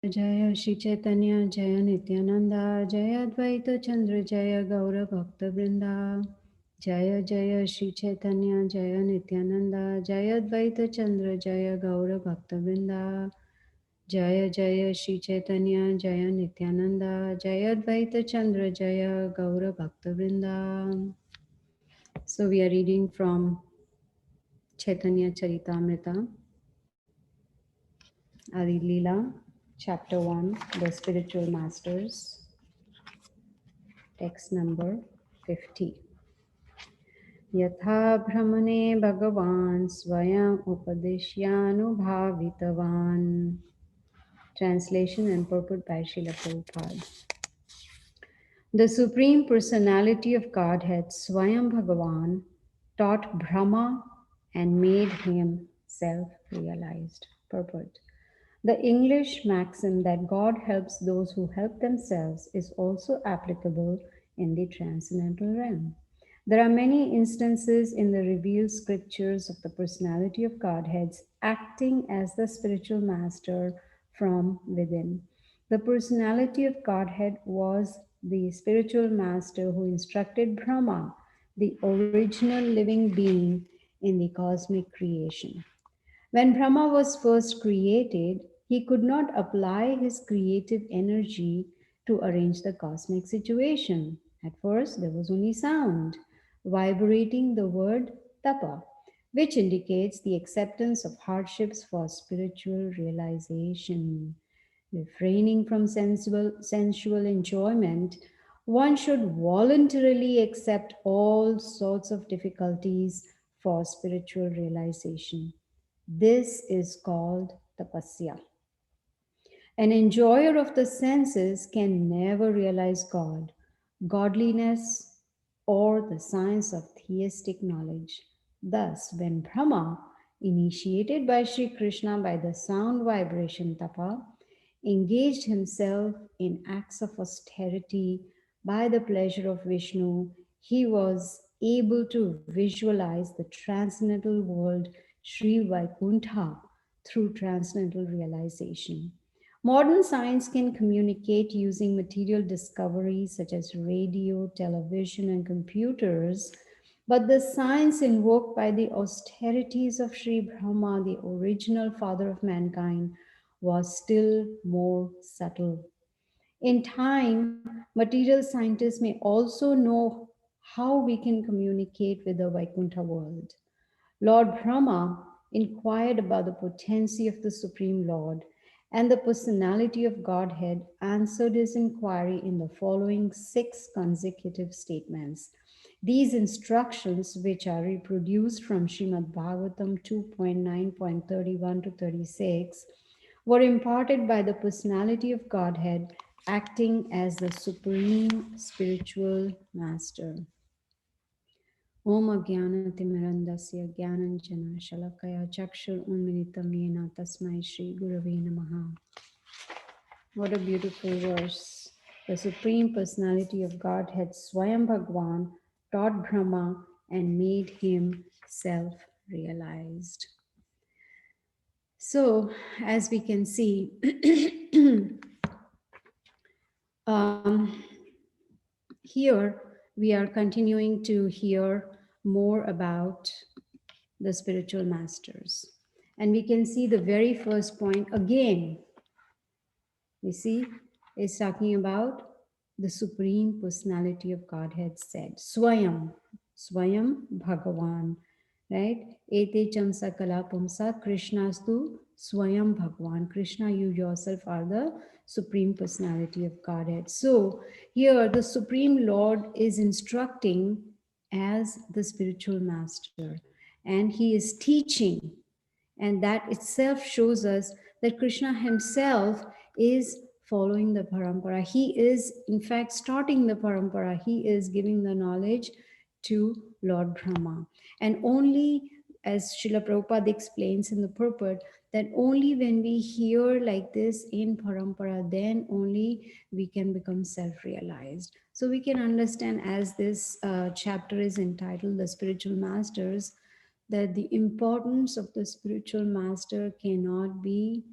Jaya Shri Caitanya Jaya Nityananda Jaya Advaita Chandra Jaya Gaura Bhakta Vrinda Jaya Jaya Shri Chaitanya Jaya Nityananda Jaya Advaita Chandra Jaya Gaura Bhakta Vrinda Jaya Jaya Shri Chaitanya Jaya Nityananda Jaya Advaita Chandra Jaya Gaura Bhakta Vrinda. So we are reading from Caitanya Charitamrita, Adi Lila, Chapter 1, The Spiritual Masters, text number 50. Yatha Brahmane Bhagavan Swayam Upadeshyanu. Translation and purport by Srila Prabhupada. The Supreme Personality of Godhead, Swayam Bhagavan, taught Brahma and made him self-realized. Purport. The English maxim that God helps those who help themselves is also applicable in the transcendental realm. There are many instances in the revealed scriptures of the personality of Godheads acting as the spiritual master from within. The personality of Godhead was the spiritual master who instructed Brahma, the original living being in the cosmic creation. When Brahma was first created, he could not apply his creative energy to arrange the cosmic situation. At first, there was only sound, vibrating the word tapa, which indicates the acceptance of hardships for spiritual realization. Refraining from sensual enjoyment, one should voluntarily accept all sorts of difficulties for spiritual realization. This is called tapasya. An enjoyer of the senses can never realize God, godliness, or the science of theistic knowledge. Thus, when Brahma, initiated by Sri Krishna by the sound vibration tapa, engaged himself in acts of austerity by the pleasure of Vishnu, he was able to visualize the transcendental world Sri Vaikuntha through transcendental realization. Modern science can communicate using material discoveries such as radio, television, and computers, but the science invoked by the austerities of Sri Brahma, the original father of mankind, was still more subtle. In time, material scientists may also know how we can communicate with the Vaikuntha world. Lord Brahma inquired about the potency of the Supreme Lord, and the personality of Godhead answered his inquiry in the following 6 consecutive statements. These instructions, which are reproduced from Srimad Bhagavatam 2.9.31 to 36, were imparted by the personality of Godhead acting as the supreme spiritual master. Om Ajnanatimirandasya Jnananjana Shalakaya Chakshur Unmilitam Yena Tasmai Shri Gurave Namaha. What a beautiful verse. The Supreme Personality of Godhead, Swayam Bhagwan, taught Brahma and made him self-realized. So, as we can see, here we are continuing to hear more about the spiritual masters. And we can see the very first point again, you see, is talking about the Supreme Personality of Godhead said, Swayam Bhagavan, right? Ete chamsa kalapamsa Krishnastu Swayam Bhagavan. Krishna, you yourself are the Supreme Personality of Godhead. So here the Supreme Lord is instructing as the spiritual master, and he is teaching, and that itself shows us that Krishna himself is following the parampara. He is in fact starting the parampara. He is giving the knowledge to Lord Brahma. And only, as Srila Prabhupada explains in the purport, that only when we hear like this in parampara, then only we can become self-realized. So we can understand, as this chapter is entitled The Spiritual Masters, that the importance of the spiritual master cannot be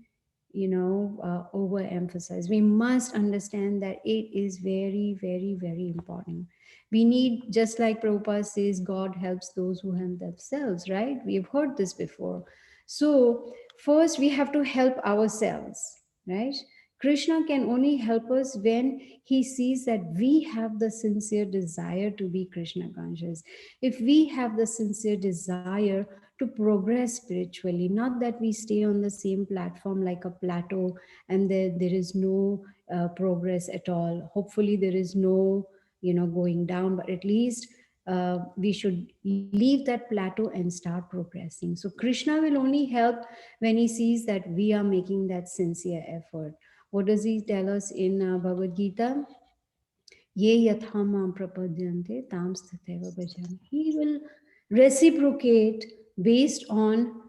overemphasize. We must understand that it is very, very, very important. We need, just like Prabhupada says, God helps those who help themselves, right? We have heard this before. So, first we have to help ourselves, right? Krishna can only help us when he sees that we have the sincere desire to be Krishna conscious. If we have the sincere desire to progress spiritually, not that we stay on the same platform like a plateau and there is no progress at all. Hopefully, there is no going down, but at least we should leave that plateau and start progressing. So Krishna will only help when he sees that we are making that sincere effort. What does he tell us in Bhagavad Gita? Ye yatha mam prapadyante tam sthateva bhajami. He will reciprocate based on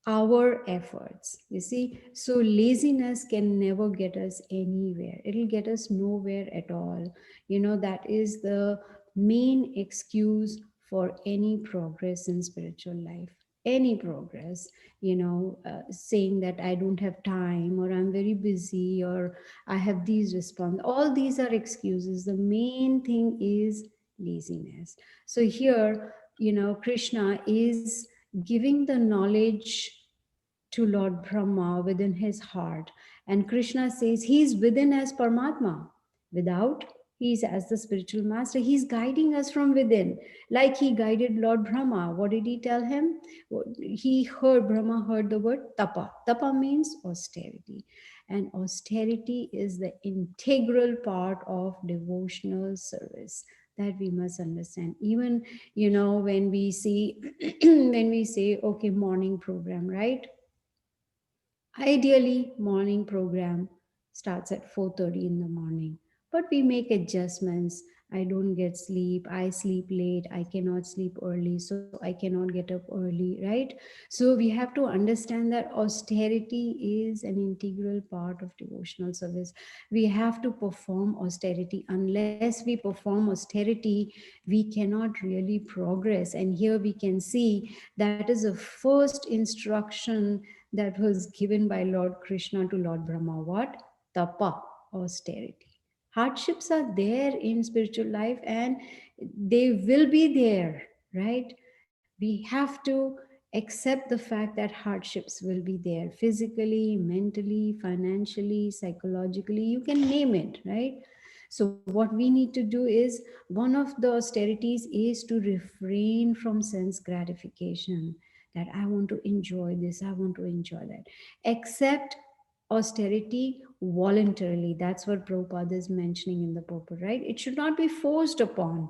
our efforts. You see, so laziness can never get us anywhere, it'll get us nowhere at all. That is the main excuse for any progress in spiritual life. Any progress, saying that I don't have time, or I'm very busy, or I have these response, all these are excuses. The main thing is laziness. So here, Krishna is giving the knowledge to Lord Brahma within his heart. And Krishna says he's within as Paramatma. Without, he's as the spiritual master. He's guiding us from within, like he guided Lord Brahma. What did he tell him? Brahma heard the word tapa. Tapa means austerity. And austerity is the integral part of devotional service that we must understand. Even, when we see, when we say, okay, morning program, right? Ideally, morning program starts at 4:30 in the morning, but we make adjustments. I don't get sleep, I sleep late, I cannot sleep early, so I cannot get up early, right? So we have to understand that austerity is an integral part of devotional service. We have to perform austerity. Unless we perform austerity, we cannot really progress. And here we can see that is a first instruction that was given by Lord Krishna to Lord Brahma. What? Tapa, austerity. Hardships are there in spiritual life and they will be there, right? We have to accept the fact that hardships will be there physically, mentally, financially, psychologically, you can name it, right? So, what we need to do is one of the austerities is to refrain from sense gratification, that I want to enjoy this, I want to enjoy that. Accept austerity voluntarily. That's what Prabhupada is mentioning in the purport, right? It should not be forced upon.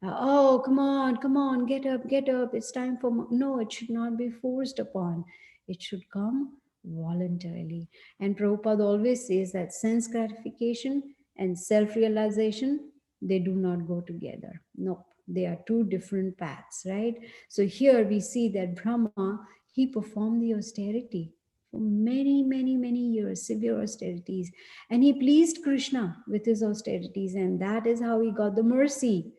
Oh, come on, get up. It's time for. No, it should not be forced upon. It should come voluntarily. And Prabhupada always says that sense gratification and self realization, they do not go together. No, they are two different paths, right? So here we see that Brahma, he performed the austerity for many, many, many years, severe austerities. And he pleased Krishna with his austerities, and that is how he got the mercy.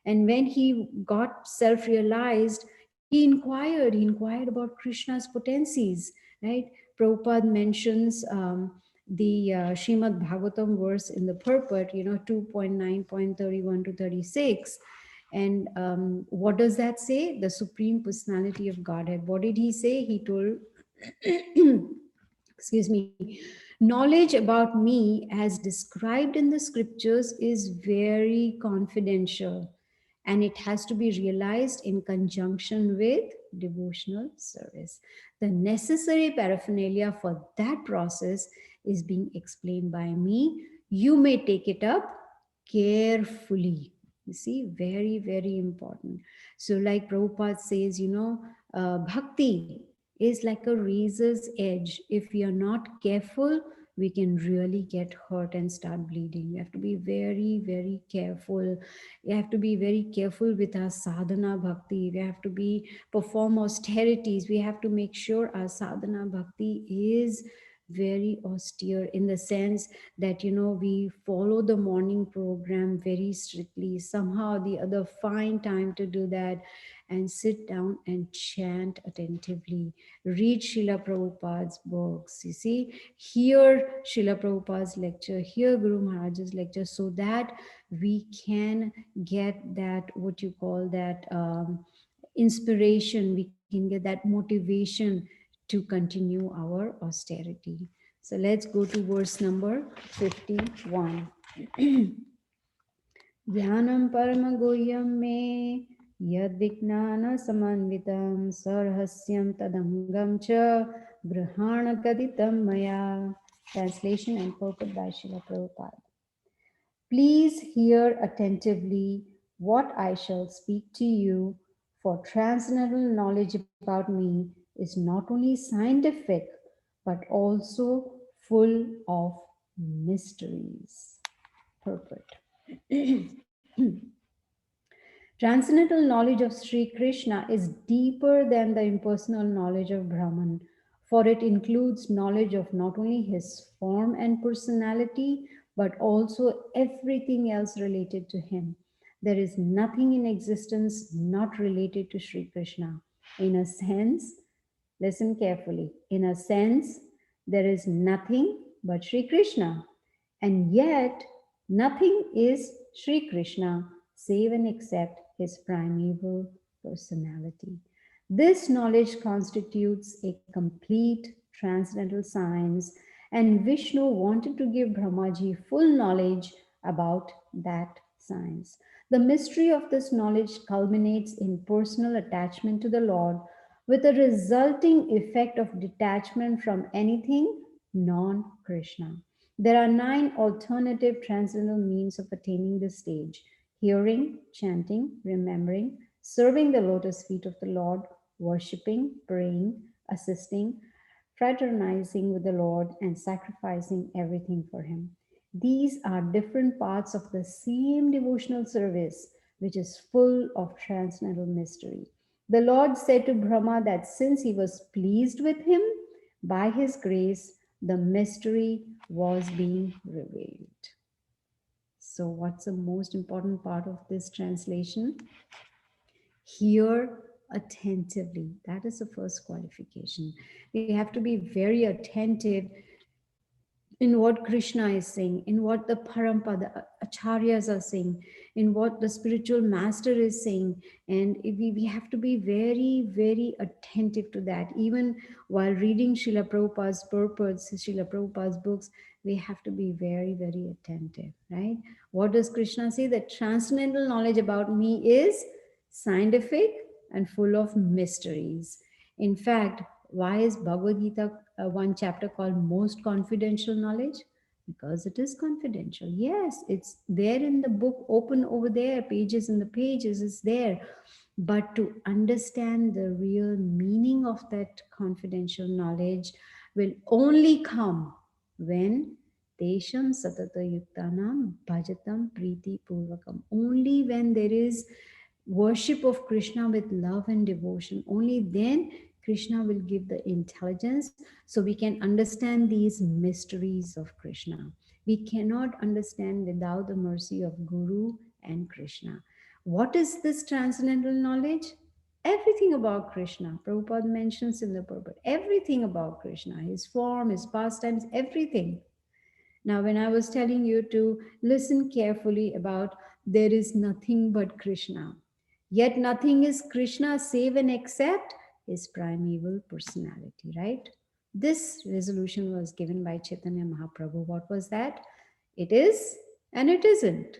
And when he got self realized, he inquired about Krishna's potencies, right? Prabhupada mentions the Srimad Bhagavatam verse in the purport, 2.9.31 to 36. And what does that say? The Supreme Personality of Godhead. What did he say? He told, excuse me, knowledge about me as described in the scriptures is very confidential, and it has to be realized in conjunction with devotional service. The necessary paraphernalia for that process is being explained by me. You may take it up carefully. You see, very, very important. So, like Prabhupada says, bhakti is like a razor's edge. If we are not careful, we can really get hurt and start bleeding. We have to be very, very careful. We have to be very careful with our sadhana bhakti. We have to be perform austerities. We have to make sure our sadhana bhakti is very austere in the sense that, we follow the morning program very strictly. Somehow or the other, find time to do that and sit down and chant attentively. Read Srila Prabhupada's books. You see, hear Srila Prabhupada's lecture, hear Guru Maharaj's lecture, so that we can get that, what you call that, inspiration, we can get that motivation to continue our austerity. So let's go to verse number 51. Dhyanam paramagoyam me yad vijnana samanvitam sarhasyam tadangam cha grahana kaditam maya. Translation and purport by Srila Prabhupada. Please hear attentively what I shall speak to you, for transcendental knowledge about me is not only scientific but also full of mysteries. Purport. Transcendental knowledge of Sri Krishna is deeper than the impersonal knowledge of Brahman, for it includes knowledge of not only his form and personality, but also everything else related to him. There is nothing in existence not related to Sri Krishna. In a sense, listen carefully, in a sense, there is nothing but Sri Krishna. And yet, nothing is Sri Krishna save and except his primeval personality. This knowledge constitutes a complete transcendental science, and Vishnu wanted to give Brahmaji full knowledge about that science. The mystery of this knowledge culminates in personal attachment to the Lord, with a resulting effect of detachment from anything non Krishna. There are 9 alternative transcendental means of attaining this stage: hearing, chanting, remembering, serving the lotus feet of the Lord, worshipping, praying, assisting, fraternizing with the Lord, and sacrificing everything for Him. These are different parts of the same devotional service, which is full of transcendental mystery. The Lord said to Brahma that since he was pleased with him, by his grace, the mystery was being revealed. So, what's the most important part of this translation? Hear attentively. That is the first qualification. We have to be very attentive in what Krishna is saying, in what the Parampa, the Acharyas are saying, in what the spiritual master is saying. And we have to be very, very attentive to that. Even while reading Srila Prabhupada's purports, Srila Prabhupada's books, we have to be very, very attentive, right? What does Krishna say? That transcendental knowledge about me is scientific and full of mysteries. In fact, why is Bhagavad Gita one chapter called Most Confidential Knowledge? Because it is confidential. Yes, it's there in the book, open over there, pages in the pages, it's there. But to understand the real meaning of that confidential knowledge will only come when Tesham Satata Yuktanam Bhajatam Priti Purvakam. Only when there is worship of Krishna with love and devotion, only then Krishna will give the intelligence so we can understand these mysteries of Krishna. We cannot understand without the mercy of Guru and Krishna. What is this transcendental knowledge? Everything about Krishna. Prabhupada mentions in the purport, everything about Krishna, his form, his pastimes, everything. Now, when I was telling you to listen carefully about there is nothing but Krishna, yet nothing is Krishna save and except his primeval personality, right? This resolution was given by Chaitanya Mahaprabhu. What was that? It is and it isn't.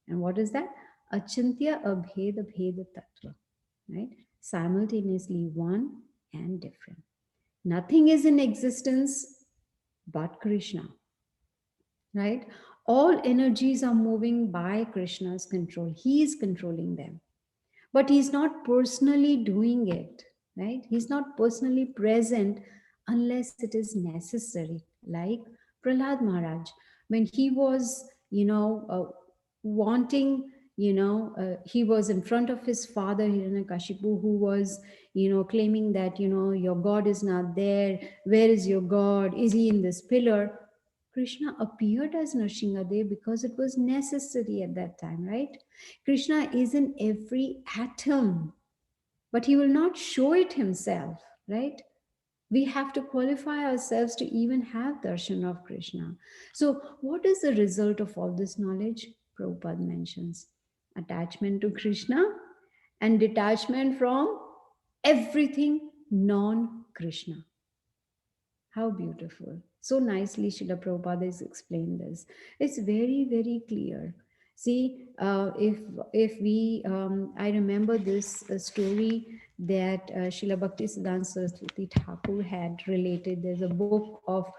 And what is that? Achintya abheda bheda tattva, right? Simultaneously one and different. Nothing is in existence but Krishna, right? All energies are moving by Krishna's control. He is controlling them, but he's not personally doing it, right? He's not personally present unless it is necessary. Like Prahlad Maharaj, when he was, wanting, he was in front of his father Hiranyakashipu, who was, claiming that, your God is not there. Where is your God? Is he in this pillar? Krishna appeared as Nrsimhadev because it was necessary at that time, right? Krishna is in every atom, but he will not show it himself, right? We have to qualify ourselves to even have darshan of Krishna. So, what is the result of all this knowledge? Prabhupada mentions attachment to Krishna and detachment from everything non Krishna. How beautiful. So nicely Srila Prabhupada has explained this. It's very, very clear. See, if we, I remember this story that Srila Bhaktisiddhanta Saraswati Thakur had related. There's a book of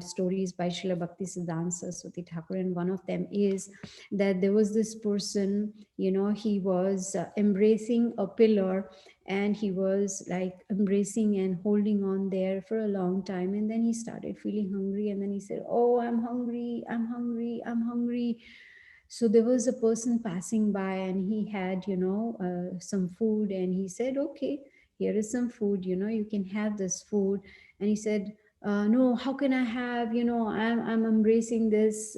stories by Srila Bhaktisiddhanta Saraswati Thakur, and one of them is that there was this person, he was embracing a pillar, and he was like embracing and holding on there for a long time, and then he started feeling hungry, and then he said, oh, I'm hungry, I'm hungry, I'm hungry. So there was a person passing by, and he had, some food, and he said, okay, here is some food, you can have this food. And he said, no, how can I have, I'm embracing this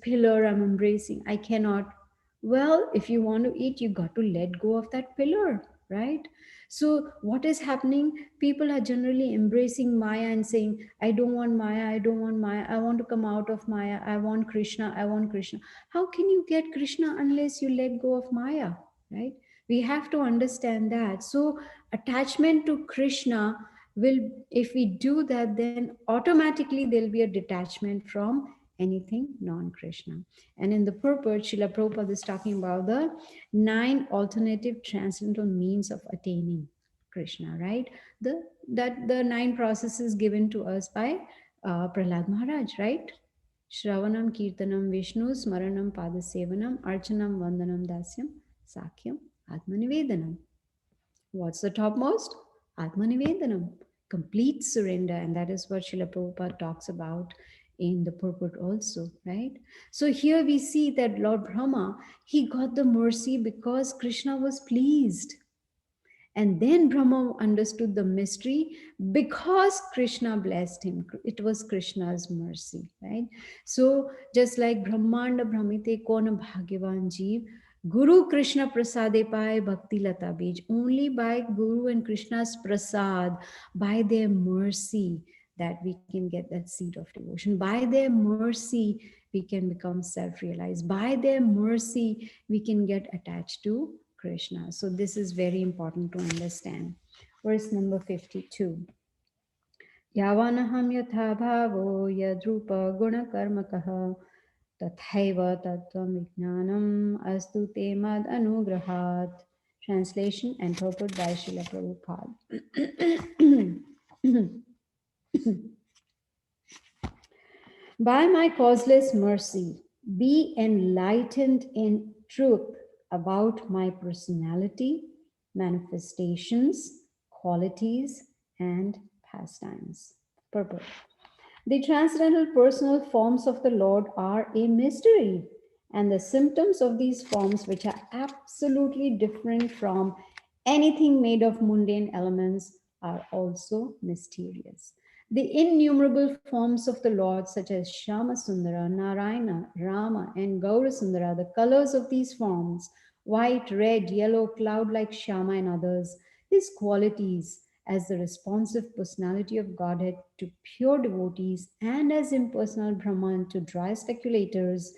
pillar, I'm embracing, I cannot. Well, if you want to eat, you got to let go of that pillar, right? So what is happening? People are generally embracing Maya and saying, I don't want Maya, I don't want Maya, I want to come out of Maya, I want Krishna, I want Krishna. How can you get Krishna unless you let go of Maya, right? We have to understand that. So attachment to Krishna will, if we do that, then automatically there'll be a detachment from anything non-Krishna. And in the purport, Srila Prabhupada is talking about the 9 alternative transcendental means of attaining Krishna, right? The 9 processes given to us by Prahlad Maharaj, right? Shravanam, Kirtanam, Vishnu, Smaranam, Padasevanam, Archanam, Vandanam, Dasyam, Sakyam, Atmanivedanam. What's the topmost? Atmanivedanam, complete surrender. And that is what Srila Prabhupada talks about in the purport also, right? So here we see that Lord Brahma, he got the mercy because Krishna was pleased. And then Brahma understood the mystery because Krishna blessed him. It was Krishna's mercy, right? So just like Brahmanda Brahmite Kona Bhagyavan Jeev, Guru Krishna Prasade Pai Bhakti Lata Bij. Only by Guru and Krishna's prasad, by their mercy, that we can get that seed of devotion. By their mercy, we can become self-realized. By their mercy, we can get attached to Krishna. So this is very important to understand. Verse number 52. Yavanaham yatha bhavo yadrupa gunakarmakaha tathaiva tattvam vijnanam astu te mad anugrahat. Translation and purport by Srila Prabhupada. By my causeless mercy, be enlightened in truth about my personality, manifestations, qualities, and pastimes. Purport. The transcendental personal forms of the Lord are a mystery, and the symptoms of these forms, which are absolutely different from anything made of mundane elements, are also mysterious. The innumerable forms of the Lord, such as Shama Sundara, Narayana, Rama, and Gaura Sundara, the colors of these forms, white, red, yellow, cloud like Shama, and others, his qualities as the responsive personality of Godhead to pure devotees and as impersonal Brahman to dry speculators,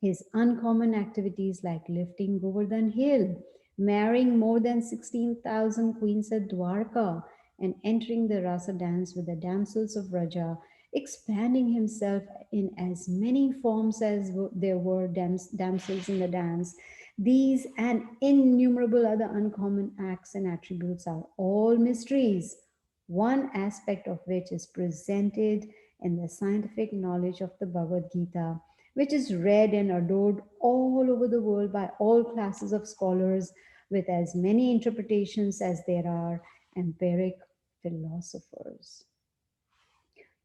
his uncommon activities like lifting Govardhan Hill, marrying more than 16,000 queens at Dwarka, and entering the rasa dance with the damsels of Raja, expanding himself in as many forms as there were damsels in the dance. These and innumerable other uncommon acts and attributes are all mysteries, one aspect of which is presented in the scientific knowledge of the Bhagavad Gita, which is read and adored all over the world by all classes of scholars with as many interpretations as there are empiric philosophers.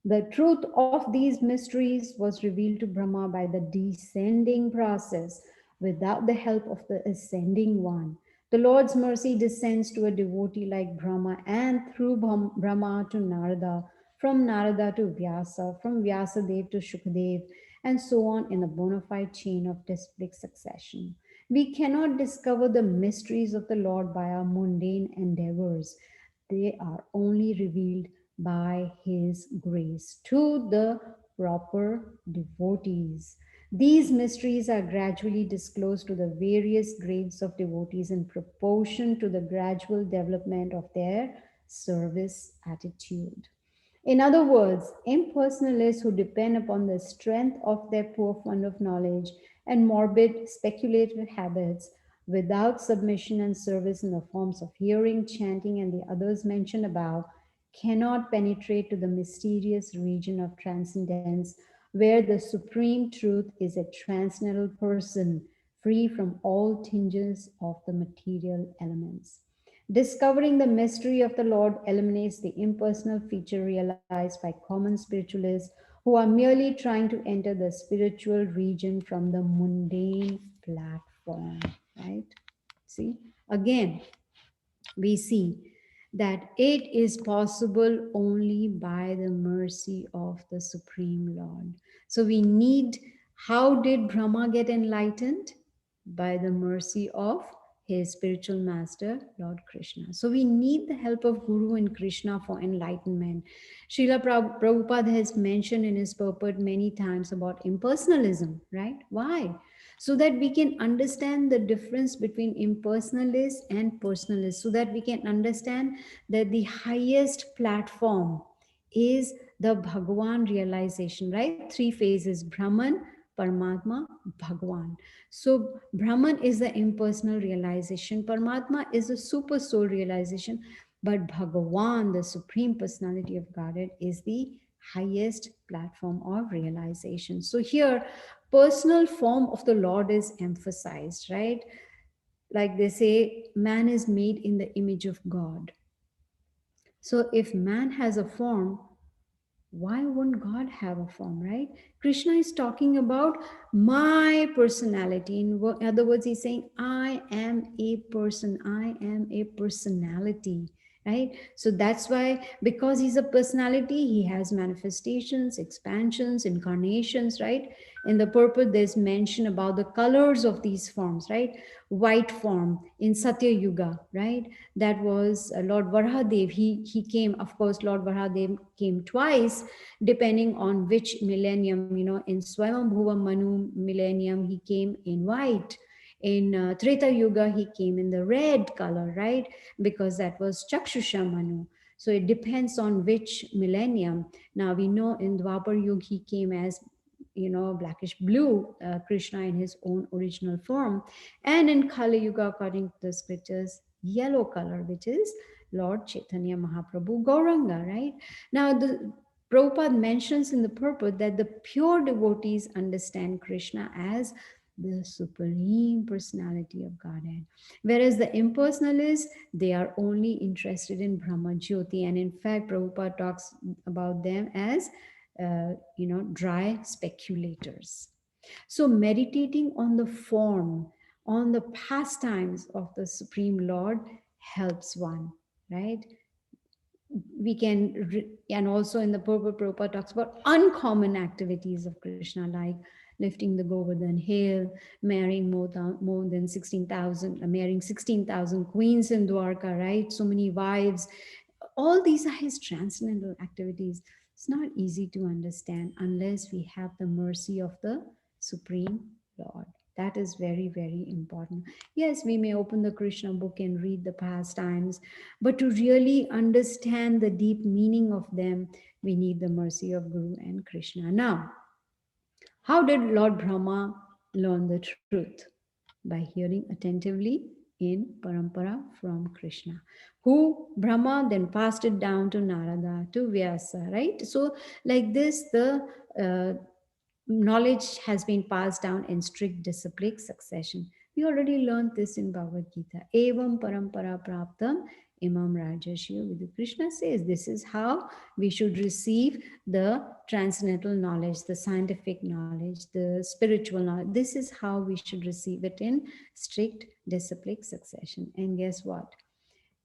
The truth of these mysteries was revealed to Brahma by the descending process without the help of the ascending one. The Lord's mercy descends to a devotee like Brahma and through Brahma to Narada, from Narada to Vyasa, from Vyasadev to Shukadev, and so on in a bona fide chain of disciplic succession. We cannot discover the mysteries of the Lord by our mundane endeavors. They are only revealed by His grace to the proper devotees. These mysteries are gradually disclosed to the various grades of devotees in proportion to the gradual development of their service attitude. In other words, impersonalists who depend upon the strength of their poor fund of knowledge and morbid speculative habits without submission and service in the forms of hearing, chanting, and the others mentioned above cannot penetrate to the mysterious region of transcendence where the supreme truth is a transcendental person free from all tinges of the material elements. Discovering the mystery of the Lord eliminates the impersonal feature realized by common spiritualists who are merely trying to enter the spiritual region from the mundane platform, right? See, again, we see that it is possible only by the mercy of the Supreme Lord. So we need, how did Brahma get enlightened? By the mercy of his spiritual master, Lord Krishna. So we need the help of Guru and Krishna for enlightenment. Srila Prabhupada has mentioned in his purport many times about impersonalism, right? Why? So that we can understand the difference between impersonalists and personalists, so that we can understand that the highest platform is the Bhagavan realization, right? Three phases: Brahman, Paramatma, Bhagavan. So Brahman is the impersonal realization, Paramatma is the super soul realization, but Bhagavan, the supreme personality of Godhead, is the highest platform of realization. So here personal form of the Lord is emphasized, right? Like they say, man is made in the image of God. So if man has a form, why wouldn't God have a form, right? Krishna is talking about my personality. In other words, he's saying, I am a person, I am a personality, right? So that's why, because he's a personality, he has manifestations, expansions, incarnations, right? In the purport, there's mention about the colors of these forms, right? White form in Satya Yuga, right? That was Lord Varahadev. He came, of course, Lord Varahadev came twice, depending on which millennium. In Swayambhuva Manu millennium, he came in white. In Treta Yuga, he came in the red color, right? Because that was Chakshusha Manu. So it depends on which millennium. Now we know in Dwapar Yuga, he came as blackish blue, Krishna in his own original form. And in Kali Yuga, according to the scriptures, yellow color, which is Lord Chaitanya Mahaprabhu Gauranga, right? Now, the Prabhupada mentions in the purport that the pure devotees understand Krishna as the supreme personality of Godhead. Whereas the impersonalists, they are only interested in Brahma Jyoti. And in fact, Prabhupada talks about them as, dry speculators. So meditating on the form, on the pastimes of the Supreme Lord helps one, right? And also in the purport, Prabhupada talks about uncommon activities of Krishna, like lifting the Govardhan Hill, marrying more than 16,000, marrying 16,000 queens in Dwarka, right? So many wives. All these are his transcendental activities. It's not easy to understand unless we have the mercy of the Supreme Lord. That is very, very important. Yes, we may open the Krishna book and read the pastimes, but to really understand the deep meaning of them, we need the mercy of Guru and Krishna. Now, how did Lord Brahma learn the truth? By hearing attentively in parampara from Krishna, who Brahma then passed it down to Narada, to Vyasa, right? So, like this, the knowledge has been passed down in strict disciplic succession. We already learned this in Bhagavad Gita. Evam parampara praptam Imam Rajarshi Vidu. Krishna says this is how we should receive the transcendental knowledge, the scientific knowledge, the spiritual knowledge. This is how we should receive it in strict disciplic succession. And guess what?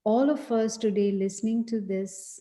All of us today listening to this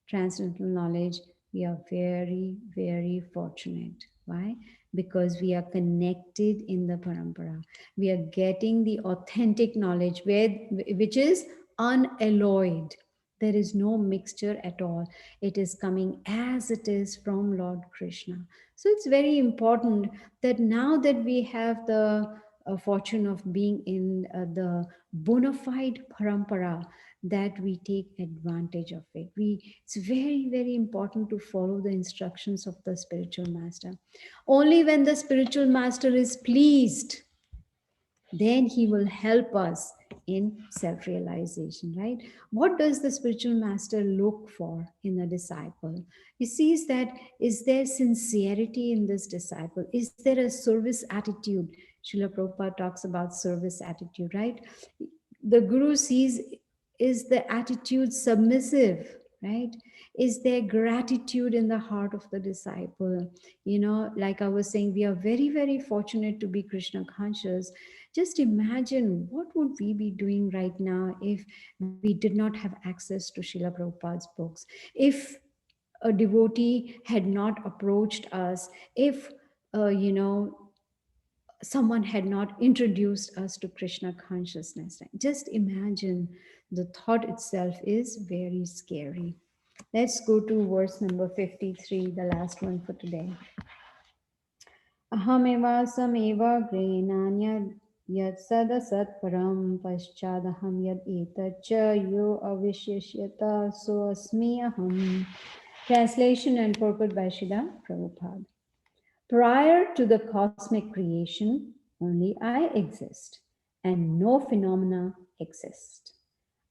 transcendental knowledge, we are very, very fortunate. Why? Because we are connected in the parampara. We are getting the authentic knowledge which is unalloyed. There is no mixture at all. It is coming as it is from Lord Krishna. So it's very important that now that we have the fortune of being in the bona fide parampara, that we take advantage of it. It's very, very important to follow the instructions of the spiritual master. Only when the spiritual master is pleased, then he will help us in self-realization, right? What does the spiritual master look for in a disciple? He sees that, is there sincerity in this disciple? Is there a service attitude? Srila Prabhupada talks about service attitude, right? The guru sees, is the attitude submissive, right? Is there gratitude in the heart of the disciple? Like I was saying, we are very, very fortunate to be Krishna conscious. Just imagine what would we be doing right now if we did not have access to Srila Prabhupada's books, if a devotee had not approached us, if someone had not introduced us to Krishna consciousness. Just imagine, the thought itself is very scary. Let's go to verse number 53, the last one for today. Ahameva sameva grenanya yad sadasat param paschadaham yad etacha yo avishyashyata so asmi aham. Translation and purport by Srila Prabhupada. Prior to the cosmic creation, only I exist, and no phenomena exist,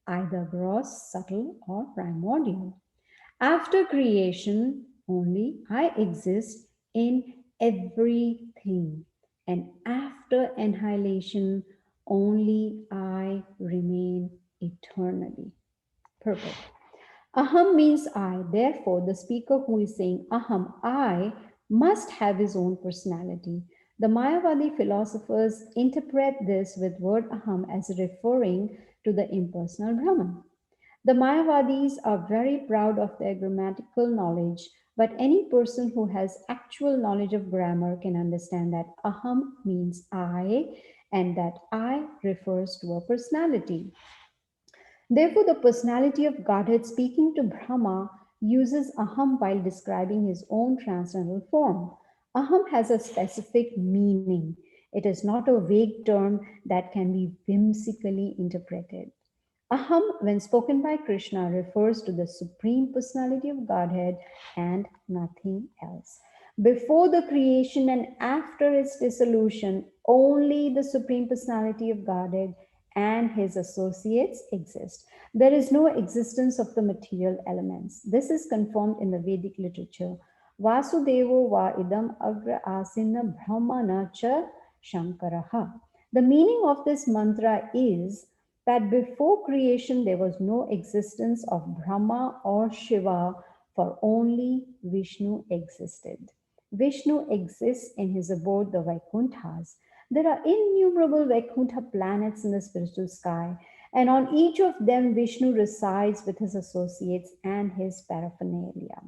either gross, subtle, or primordial. After creation, only I exist in everything, and after annihilation, only I remain eternally. Purport. Aham means I. Therefore, the speaker who is saying Aham, I, must have his own personality. The Mayavadi philosophers interpret this with word Aham as referring to the impersonal Brahman. The Mayavadis are very proud of their grammatical knowledge, but any person who has actual knowledge of grammar can understand that Aham means I, and that I refers to a personality. Therefore, the personality of Godhead speaking to Brahma uses Aham while describing his own transcendental form. Aham has a specific meaning. It is not a vague term that can be whimsically interpreted. Aham, when spoken by Krishna, refers to the Supreme Personality of Godhead and nothing else. Before the creation and after its dissolution, only the Supreme Personality of Godhead and his associates exist. There is no existence of the material elements. This is confirmed in the Vedic literature. Vasudevo va idam agra asina brahmana cha shankaraha. The meaning of this mantra is that before creation there was no existence of Brahma or Shiva, for only Vishnu existed. Vishnu exists in his abode, the Vaikunthas. There are innumerable Vaikuntha planets in the spiritual sky, and on each of them Vishnu resides with his associates and his paraphernalia.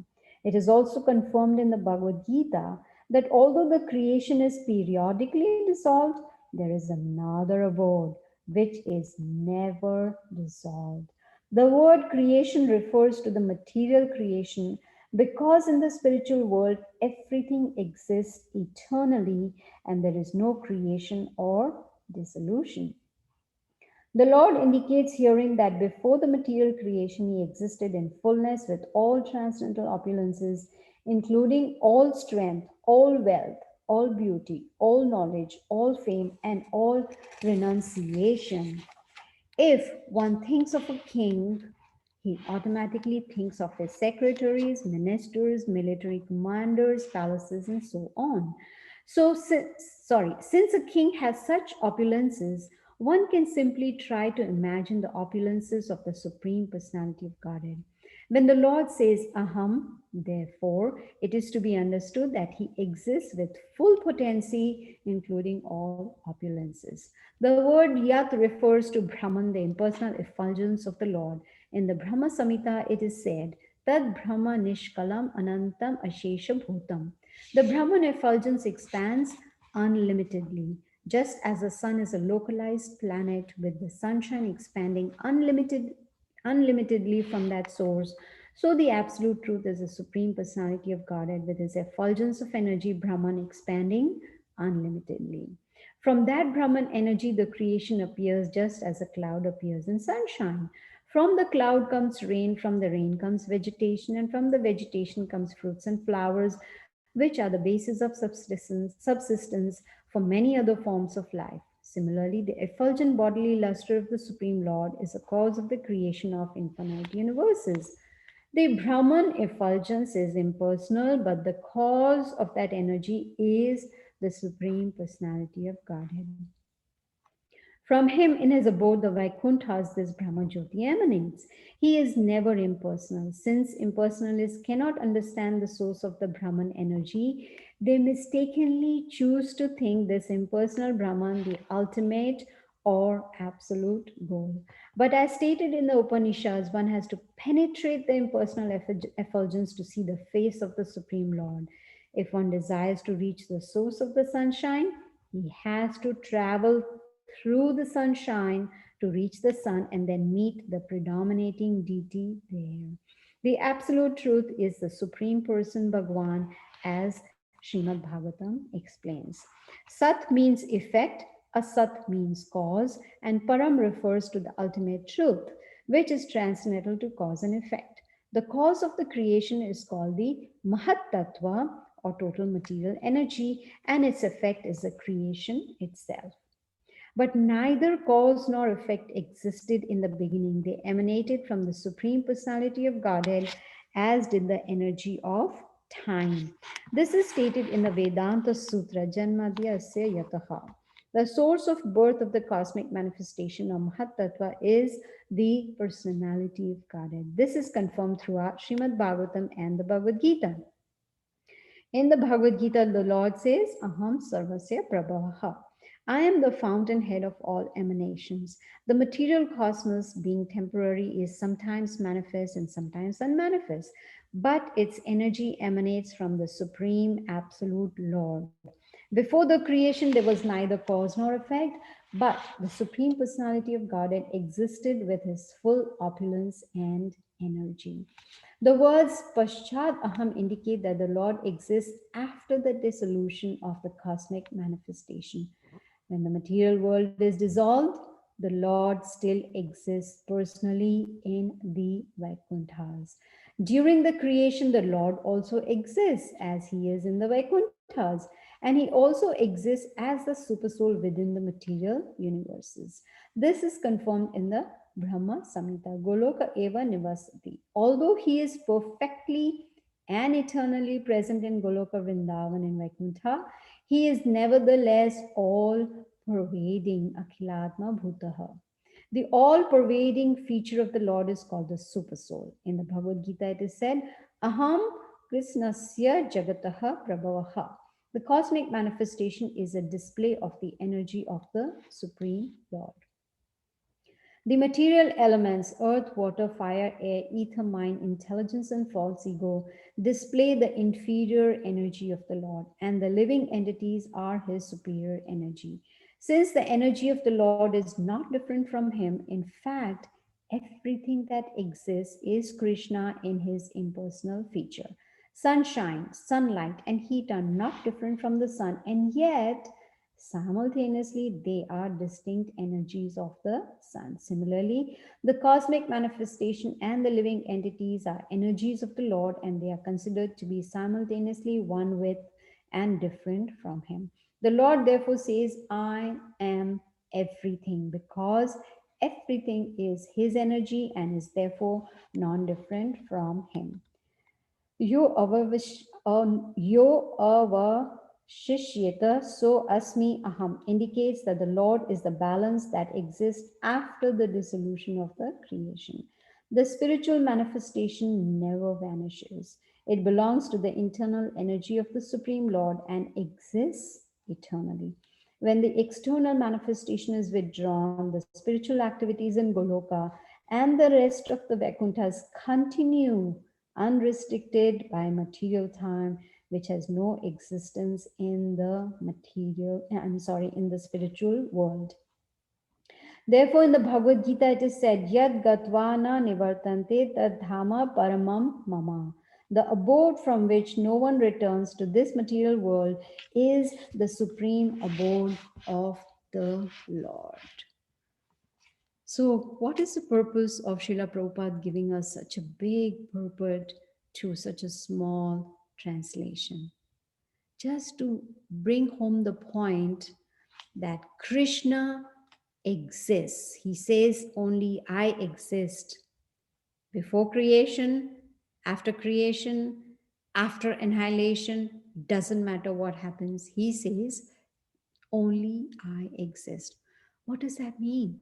It is also confirmed in the Bhagavad Gita that although the creation is periodically dissolved, there is another abode which is never dissolved. The word creation refers to the material creation because in the spiritual world, everything exists eternally and there is no creation or dissolution. The Lord indicates herein that before the material creation, he existed in fullness with all transcendental opulences, including all strength, all wealth, all beauty, all knowledge, all fame, and all renunciation. If one thinks of a king, he automatically thinks of his secretaries, ministers, military commanders, palaces, and so on. Since a king has such opulences, One can simply try to imagine the opulences of the Supreme Personality of Godhead. When the Lord says Aham, therefore, it is to be understood that he exists with full potency, including all opulences. The word Yat refers to Brahman, the impersonal effulgence of the Lord. In the Brahma Samhita, it is said, Tad Brahma Nishkalam Anantam Ashesha Bhutam. The Brahman effulgence expands unlimitedly, just as the sun is a localized planet with the sunshine expanding unlimitedly from that source. So the absolute truth is the supreme personality of Godhead with his effulgence of energy, Brahman, expanding unlimitedly. From that Brahman energy, the creation appears just as a cloud appears in sunshine. From the cloud comes rain, from the rain comes vegetation, and from the vegetation comes fruits and flowers, which are the basis of subsistence for many other forms of life. Similarly, the effulgent bodily luster of the Supreme Lord is the cause of the creation of infinite universes. The Brahman effulgence is impersonal, but the cause of that energy is the Supreme Personality of Godhead. From him in his abode, the Vaikuntha's, this Brahma Jyoti emanates. He is never impersonal. Since impersonalists cannot understand the source of the Brahman energy, they mistakenly choose to think this impersonal Brahman the ultimate or absolute goal. But as stated in the Upanishads, one has to penetrate the impersonal effulgence to see the face of the Supreme Lord. If one desires to reach the source of the sunshine, he has to travel through the sunshine to reach the sun and then meet the predominating deity there. The absolute truth is the Supreme Person Bhagwan, as Srimad Bhagavatam explains. Sat means effect, Asat means cause, and Param refers to the ultimate truth, which is transcendental to cause and effect. The cause of the creation is called the Mahat Tattva or total material energy, and its effect is the creation itself. But neither cause nor effect existed in the beginning. They emanated from the Supreme Personality of Godhead, as did the energy of time. This is stated in the Vedanta Sutra, Janmadhyasya Yataha. The source of birth of the cosmic manifestation of Mahat Tattva is the personality of Godhead. This is confirmed throughout Srimad Bhagavatam and the Bhagavad Gita. In the Bhagavad Gita, the Lord says, Aham Sarvasya Prabhavaha. I am the fountainhead of all emanations. The material cosmos, being temporary, is sometimes manifest and sometimes unmanifest, but its energy emanates from the Supreme Absolute Lord. Before the creation, there was neither cause nor effect, but the Supreme Personality of Godhead existed with his full opulence and energy. The words Paschat Aham indicate that the Lord exists after the dissolution of the cosmic manifestation. When the material world is dissolved, the Lord still exists personally in the Vaikunthas. During the creation, the Lord also exists as he is in the Vaikunthas, and he also exists as the supersoul within the material universes. This is confirmed in the Brahma Samhita. Goloka Eva Nivasati. Although he is perfectly and eternally present in Goloka Vrindavan and Vaikuntha, he is nevertheless all pervading Akhilatma Bhutaha. The all pervading feature of the Lord is called the Supersoul. In the Bhagavad Gita, it is said, Aham Krishnasya Jagataha Prabhavaha. The cosmic manifestation is a display of the energy of the Supreme Lord. The material elements, earth, water, fire, air, ether, mind, intelligence, and false ego, display the inferior energy of the Lord, and the living entities are his superior energy. Since the energy of the Lord is not different from him, in fact, everything that exists is Krishna in his impersonal feature. Sunshine, sunlight, and heat are not different from the sun, and yet simultaneously, they are distinct energies of the sun. Similarly, the cosmic manifestation and the living entities are energies of the Lord, and they are considered to be simultaneously one with and different from him. The Lord therefore says, I am everything, because everything is his energy and is therefore non-different from him. Yo ava Shishyata so asmi aham indicates that the Lord is the balance that exists after the dissolution of the creation. The spiritual manifestation never vanishes. It belongs to the internal energy of the Supreme Lord and exists eternally. When the external manifestation is withdrawn, the spiritual activities in Goloka and the rest of the Vakunthas continue unrestricted by material time, which has no existence in the in the spiritual world. Therefore, in the Bhagavad Gita, it is said, Yad Gatvana Nivartante Tad Dhama Paramam Mama. The abode from which no one returns to this material world is the supreme abode of the Lord. So, what is the purpose of Srila Prabhupada giving us such a big purport to such a small translation? Just to bring home the point that Krishna exists. He says only I exist before creation, after creation, after annihilation, doesn't matter what happens. He says only I exist. What does that mean?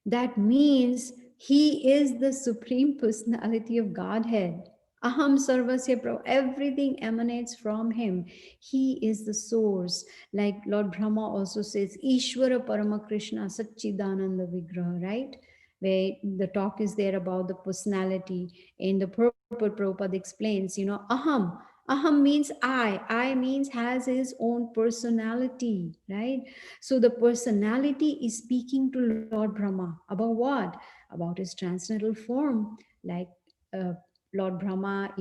That means he is the supreme personality of Godhead. Aham Sarvasya Prabhu. Everything emanates from him. He is the source. Like Lord Brahma also says, Ishvara Parama Krishna Satchidananda Vigraha, right? Where the talk is there about the personality. In the purport, Prabhupada explains, Aham. Aham means I. I means has his own personality, right? So the personality is speaking to Lord Brahma about what? About his transcendental form, like uh, Lord Brahma,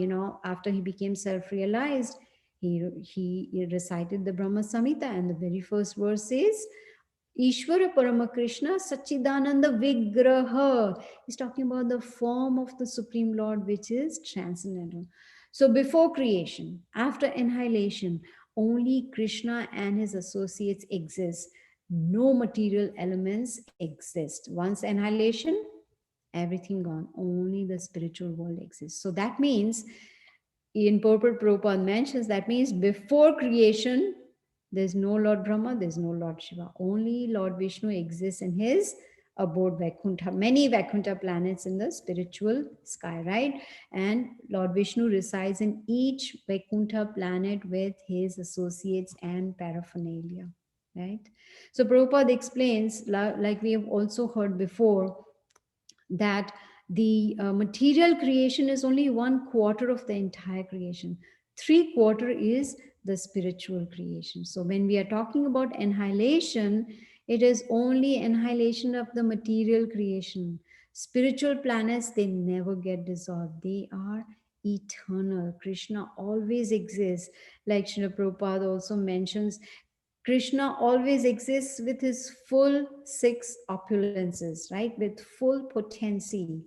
after he became self-realized, he recited the Brahma Samhita, and the very first verse is Ishvara Paramakrishna Satchidananda Vigraha. He's talking about the form of the Supreme Lord, which is transcendental. So before creation, after annihilation, only Krishna and his associates exist. No material elements exist. Once annihilation, everything gone. Only the spiritual world exists. So that means, in purport Prabhupada mentions, that means before creation, there's no Lord Brahma, there's no Lord Shiva. Only Lord Vishnu exists in his abode Vaikuntha, many Vaikuntha planets in the spiritual sky, right? And Lord Vishnu resides in each Vaikuntha planet with his associates and paraphernalia, right? So Prabhupada explains, like we have also heard before, that the material creation is only 1/4 of the entire creation. 3/4 is the spiritual creation. So when we are talking about annihilation, it is only annihilation of the material creation. Spiritual planets, they never get dissolved. They are eternal. Krishna always exists. Like Srila Prabhupada also mentions, Krishna always exists with his full six opulences, right? With full potency.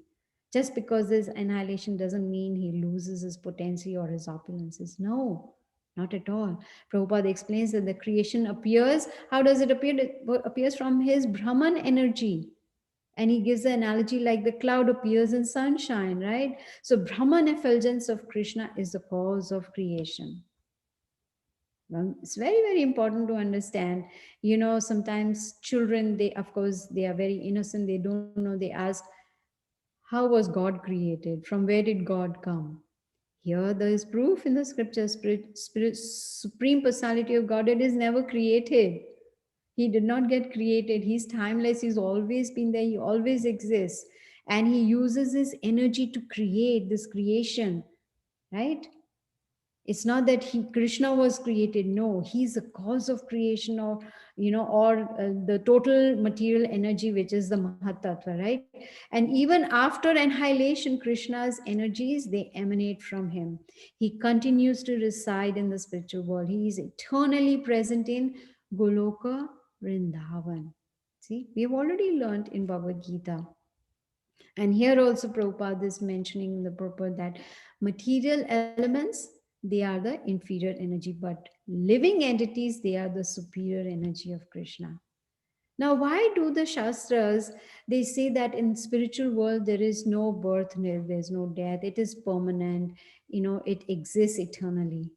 Just because there's annihilation doesn't mean he loses his potency or his opulences. No, not at all. Prabhupada explains that the creation appears. How does it appear? It appears from his Brahman energy. And he gives the analogy like the cloud appears in sunshine, right? So Brahman effulgence of Krishna is the cause of creation. Well, it's very, very important to understand. Sometimes children, they, of course, they are very innocent. They don't know. They ask, how was God created? From where did God come? Here, there is proof in the scripture. Supreme personality of God, it is never created. He did not get created. He's timeless. He's always been there. He always exists. And he uses his energy to create this creation, right? It's not that Krishna was created. No, he's the cause of creation, or the total material energy, which is the Mahatattva, right? And even after annihilation, Krishna's energies, they emanate from him. He continues to reside in the spiritual world. He is eternally present in Goloka Vrindavan. See, we have already learned in Bhagavad Gita. And here also Prabhupada is mentioning in the purport that material elements, they are the inferior energy, but living entities, they are the superior energy of Krishna. Now, why do the Shastras, they say that in spiritual world there is no birth, there's no death, it is permanent, it exists eternally.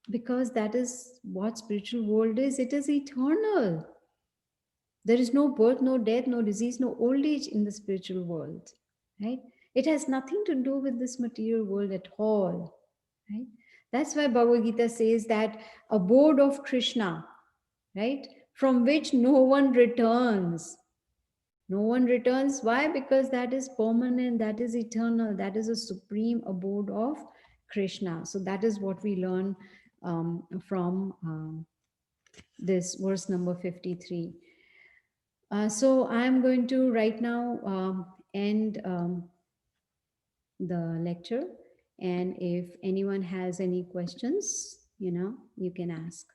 because that is what spiritual world is. It is eternal. There is no birth, no death, no disease, no old age in the spiritual world, right? It has nothing to do with this material world at all, right? That's why Bhagavad Gita says that abode of Krishna, right, from which no one returns. No one returns. Why? Because that is permanent, that is eternal, that is a supreme abode of Krishna. So that is what we learn from this verse number 53. So I'm going to right now end the lecture. And if anyone has any questions, you can ask.